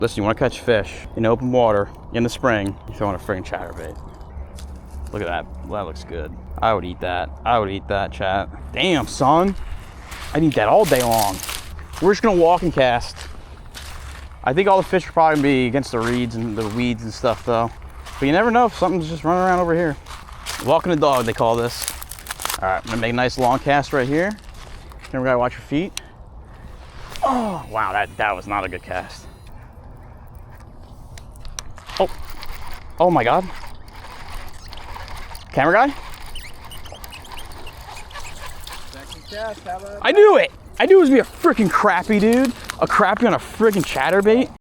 Listen, you want to catch fish in open water in the spring, you're throwing a friggin' chatterbait. Look at that. That looks good. I would eat that. I would eat that, chat. Damn, son. I'd eat that all day long. We're just going to walk and cast. I think all the fish are probably going to be against the reeds and the weeds and stuff, though. But you never know if something's just running around over here. Walking the dog, they call this. All right, I'm going to make a nice long cast right here. Remember, got to watch your feet. Oh, wow, that was not a good cast. Oh my God. Camera guy? I knew it! I knew it was gonna be a freaking crappie, dude. A crappie on a freaking chatterbait.